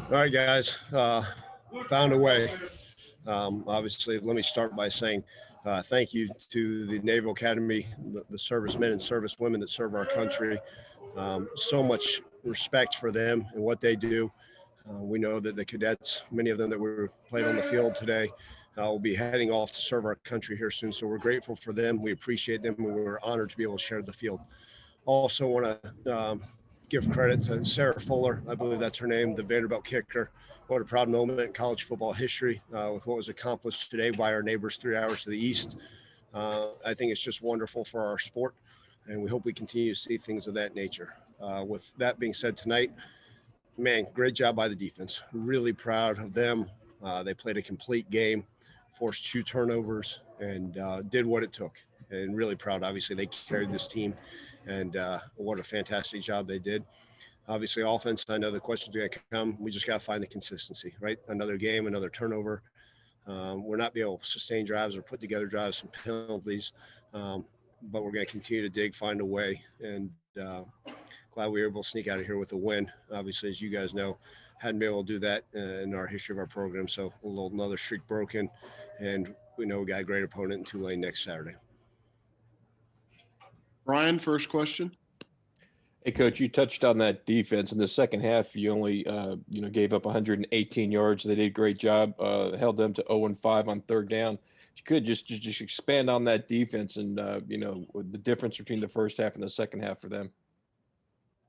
All right, guys, found a way. Obviously, let me start by saying thank you to the Naval Academy, the servicemen and servicewomen that serve our country. So much respect for them and what they do. We know that the cadets, many of them that were played on the field today, will be heading off to serve our country here soon. So we're grateful for them. We appreciate them, and we're honored to be able to share the field. Also, want to give credit to Sarah Fuller. I believe that's her name, the Vanderbilt kicker. What a proud moment in college football history with what was accomplished today by our neighbors 3 hours to the east. I think it's just wonderful for our sport, and we hope we continue to see things of that nature. With that being said tonight, man, great job by the defense. Really proud of them. They played a complete game, forced 2 turnovers, and did what it took. And really proud. Obviously, they carried this team, and what a fantastic job they did. Obviously, offense, I know the questions are going to come. We just got to find the consistency, right? Another game, another turnover. We're not being able to sustain drives or put together drives and penalties, but we're going to continue to dig, find a way, and glad we were able to sneak out of here with a win. Obviously, as you guys know, hadn't been able to do that in our history of our program, so another streak broken, and we know we got a great opponent in Tulane next Saturday. Ryan, first question. Hey, Coach, you touched on that defense. In the second half, you only, gave up 118 yards. They did a great job, held them to 0-5 on third down. If you could just expand on that defense and, the difference between the first half and the second half for them.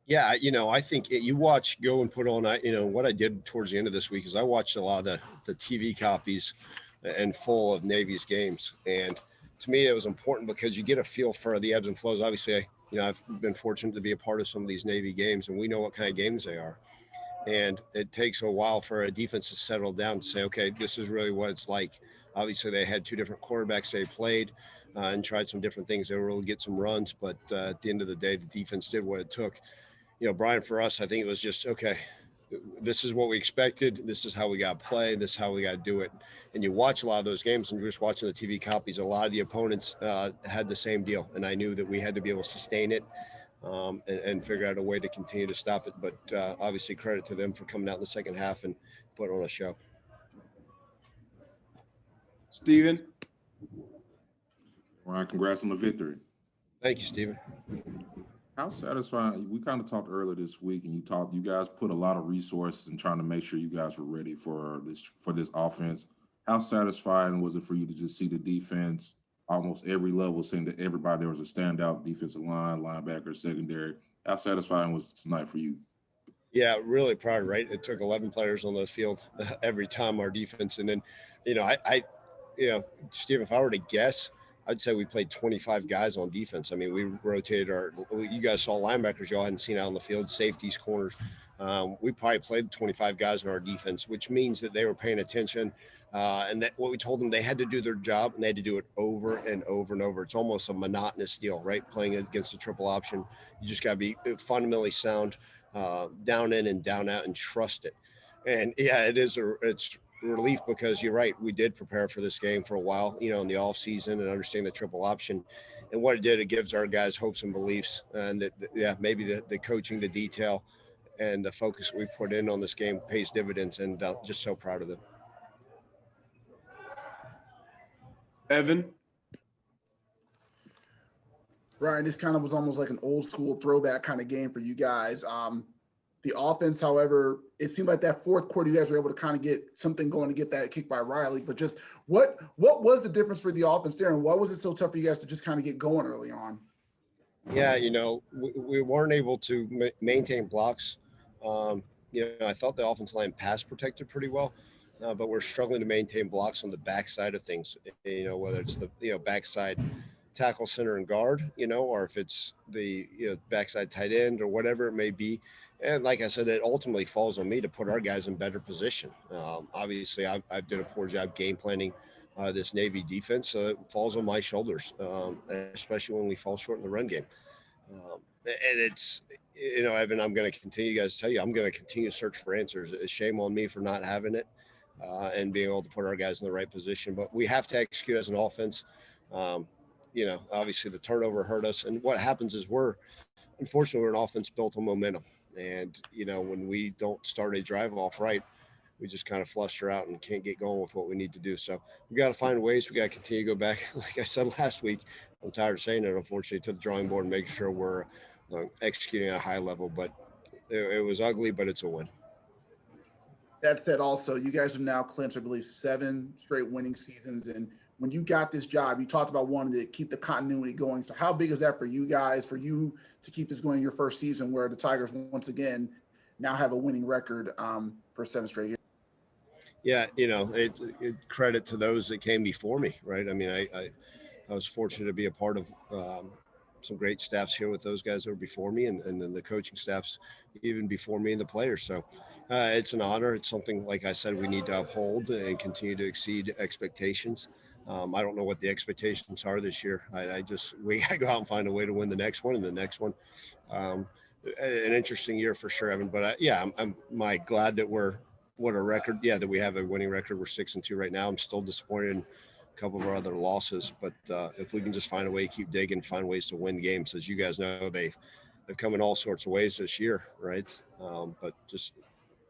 Yeah, I think you go and put on, what I did towards the end of this week is I watched a lot of the TV copies and full of Navy's games. And to me, it was important because you get a feel for the ebbs and flows. Obviously, I've been fortunate to be a part of some of these Navy games, and we know what kind of games they are. And it takes a while for a defense to settle down to say, okay, this is really what it's like. Obviously, they had 2 different quarterbacks they played and tried some different things. They were able to get some runs, but at the end of the day, the defense did what it took. Brian, for us, I think it was just, okay, this is what we expected. This is how we got to play. This is how we got to do it. And you watch a lot of those games and just watching the TV copies, a lot of the opponents had the same deal. And I knew that we had to be able to sustain it and figure out a way to continue to stop it. But obviously credit to them for coming out in the second half and putting on a show. Steven. Ryan, congrats on the victory. Thank you, Steven. How satisfying, we kind of talked earlier this week, and you guys put a lot of resources in trying to make sure you guys were ready for this offense. How satisfying was it for you to just see the defense, almost every level, seeing that everybody there was a standout defensive line, linebacker, secondary? How satisfying was it tonight for you? Yeah, really proud, right? It took 11 players on the field every time, our defense. And then, Steve, if I were to guess, I'd say we played 25 guys on defense. I mean, we rotated you guys saw linebackers y'all hadn't seen out on the field, safeties, corners. We probably played 25 guys on our defense, which means that they were paying attention. And that what we told them, they had to do their job and they had to do it over and over and over. It's almost a monotonous deal, right? Playing against a triple option. You just got to be fundamentally sound, down in and down out, and trust it. And yeah, it's relief because you're right. We did prepare for this game for a while, in the off season and understand the triple option. And what it did, it gives our guys hopes and beliefs. And that, maybe the coaching, the detail, and the focus we put in on this game pays dividends. And just so proud of them. Evan. Ryan, this kind of was almost like an old school throwback kind of game for you guys. The offense, however, it seemed like that fourth quarter, you guys were able to kind of get something going to get that kick by Riley. But just what was the difference for the offense there, and why was it so tough for you guys to just kind of get going early on? Yeah, we weren't able to maintain blocks. I thought the offensive line pass protected pretty well, but we're struggling to maintain blocks on the backside of things. Whether it's the backside tackle, center, and guard, or if it's the backside tight end or whatever it may be. And like I said, it ultimately falls on me to put our guys in better position. Obviously, I did a poor job game planning this Navy defense, so it falls on my shoulders, especially when we fall short in the run game. And it's, Evan, I'm going to continue, guys, to tell you, I'm going to continue to search for answers. It's shame on me for not having it and being able to put our guys in the right position. But we have to execute as an offense. Obviously the turnover hurt us. And what happens is unfortunately, we're an offense built on momentum. And, when we don't start a drive off right, we just kind of fluster out and can't get going with what we need to do. So we got to find ways. We got to continue to go back. Like I said last week, I'm tired of saying it, unfortunately, to the drawing board and make sure we're executing at a high level. But it was ugly, but it's a win. That said, also, you guys have now clinched, I believe, 7 straight winning seasons. And when you got this job, you talked about wanting to keep the continuity going. So how big is that for you guys, for you to keep this going your first season where the Tigers, once again, now have a winning record for 7 straight years? Yeah, it credit to those that came before me, right? I mean, I was fortunate to be a part of some great staffs here with those guys that were before me, and then the coaching staffs even before me and the players. So it's an honor. It's something, like I said, we need to uphold and continue to exceed expectations. I don't know what the expectations are this year. We got to go out and find a way to win the next one and the next one. An interesting year for sure, Evan. But I'm glad that what a record. Yeah, that we have a winning record. We're 6-2 right now. I'm still disappointed in a couple of our other losses, but if we can just find a way to keep digging, find ways to win games, as you guys know, they've come in all sorts of ways this year, right? But just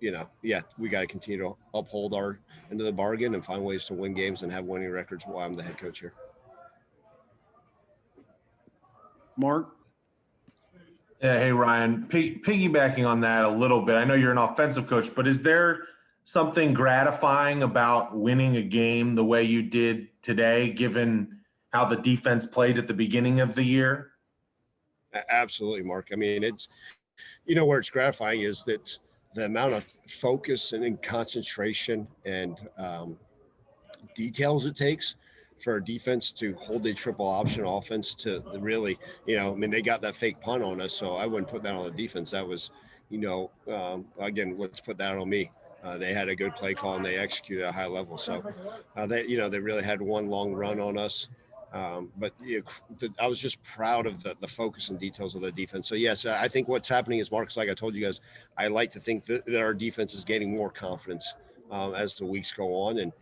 we got to continue to uphold our end of the bargain and find ways to win games and have winning records while I'm the head coach here. Mark? Yeah, hey, Ryan, piggybacking on that a little bit, I know you're an offensive coach, but is there something gratifying about winning a game the way you did today, given how the defense played at the beginning of the year? Absolutely, Mark. I mean, it's, where it's gratifying is that the amount of focus and concentration and details it takes for a defense to hold a triple option offense to really, they got that fake punt on us, so I wouldn't put that on the defense. That was, again, let's put that on me. They had a good play call and they executed at a high level. So they really had one long run on us. But I was just proud of the focus and details of the defense. So yes, I think what's happening is, Marcus, like I told you guys, I like to think that our defense is gaining more confidence as the weeks go on. And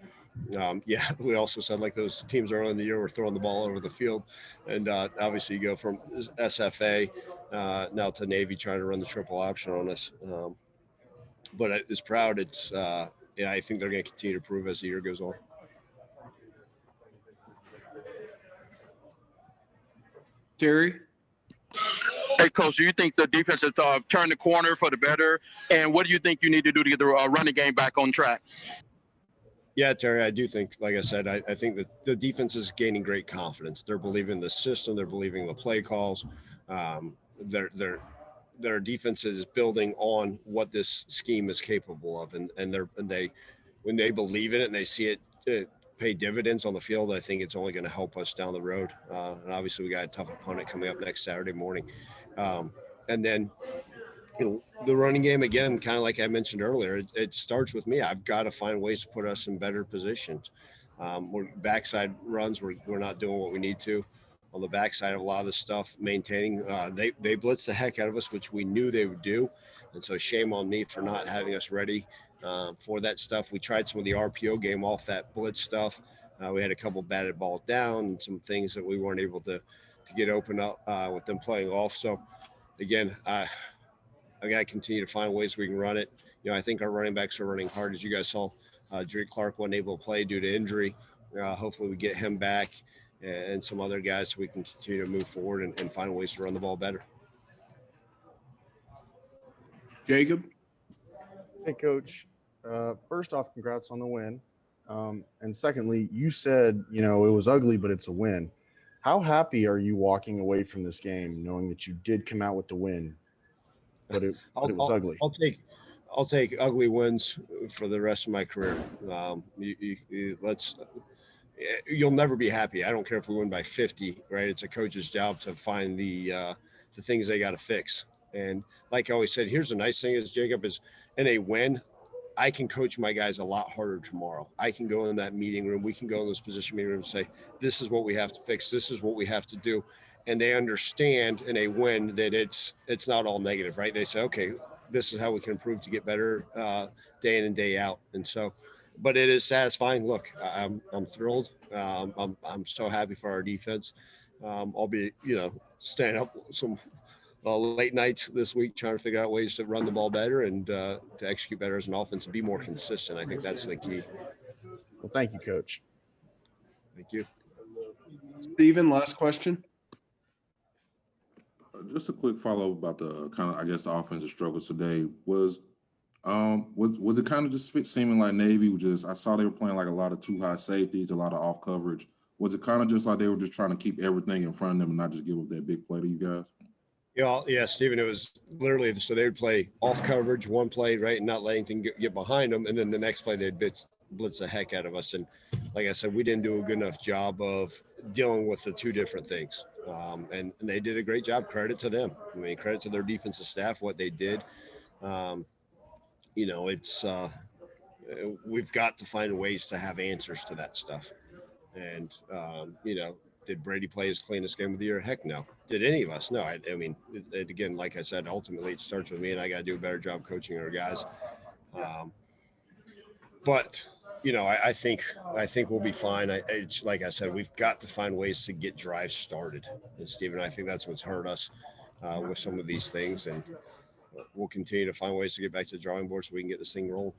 we also said, like, those teams early in the year were throwing the ball over the field, and obviously you go from SFA now to Navy trying to run the triple option on us. But it's proud. It's I think they're going to continue to prove as the year goes on. Terry? Hey, Coach, do you think the defense has turned the corner for the better? And what do you think you need to do to get the running game back on track? Yeah, Terry, I do think, like I said, I think that the defense is gaining great confidence. They're believing the system. They're believing the play calls. Their defense is building on what this scheme is capable of. And when they believe in it and they see it pay dividends on the field, I think it's only going to help us down the road. And obviously we got a tough opponent coming up next Saturday morning. And then, the running game, again, kind of like I mentioned earlier, it starts with me. I've got to find ways to put us in better positions. We're backside runs, we're not doing what we need to on the backside of a lot of the stuff, maintaining. They blitz the heck out of us, which we knew they would do. And so shame on me for not having us ready for that stuff. We tried some of the RPO game off that blitz stuff. We had a couple batted balls down and some things that we weren't able to get open up with them playing off. So, again, I got to continue to find ways we can run it. I think our running backs are running hard. As you guys saw, Drake Clark wasn't able to play due to injury. Hopefully we get him back and some other guys so we can continue to move forward and find ways to run the ball better. Jacob? Hey, Coach. First off, congrats on the win. And secondly, you said, it was ugly, but it's a win. How happy are you walking away from this game knowing that you did come out with the win? But it was ugly. I'll take ugly wins for the rest of my career. You'll never be happy. I don't care if we win by 50, right? It's a coach's job to find the things they got to fix. And like I always said, here's the nice thing is, Jacob, is in a win, I can coach my guys a lot harder tomorrow. I can go in that meeting room. We can go in those position meeting rooms and say, this is what we have to fix. This is what we have to do. And they understand in a win that it's not all negative, right? They say, okay, this is how we can improve to get better day in and day out. And so, but it is satisfying. Look, I'm thrilled. I'm so happy for our defense. I'll be, standing up some late nights this week trying to figure out ways to run the ball better and to execute better as an offense and be more consistent. I think that's the key. Well, thank you, Coach. Thank you. Steven, last question. Just a quick follow-up about the kind of, I guess, the offensive struggles today. Was it kind of just seeming like Navy was just, I saw they were playing like a lot of too high safeties, a lot of off coverage. Was it kind of just like they were just trying to keep everything in front of them and not just give up that big play to you guys? Yeah, Stephen, it was literally so they would play off coverage one play, right, and not let anything get behind them. And then the next play, they'd blitz the heck out of us. And like I said, we didn't do a good enough job of dealing with the two different things. And they did a great job. Credit to them. I mean, credit to their defensive staff, what they did. It's we've got to find ways to have answers to that stuff. And, did Brady play his cleanest game of the year? Heck no. Did any of us? No. I mean, again, like I said, ultimately it starts with me, and I got to do a better job coaching our guys. But I think we'll be fine. It's like I said, we've got to find ways to get drives started. And Stephen, I think that's what's hurt us with some of these things, and we'll continue to find ways to get back to the drawing board so we can get this thing rolling.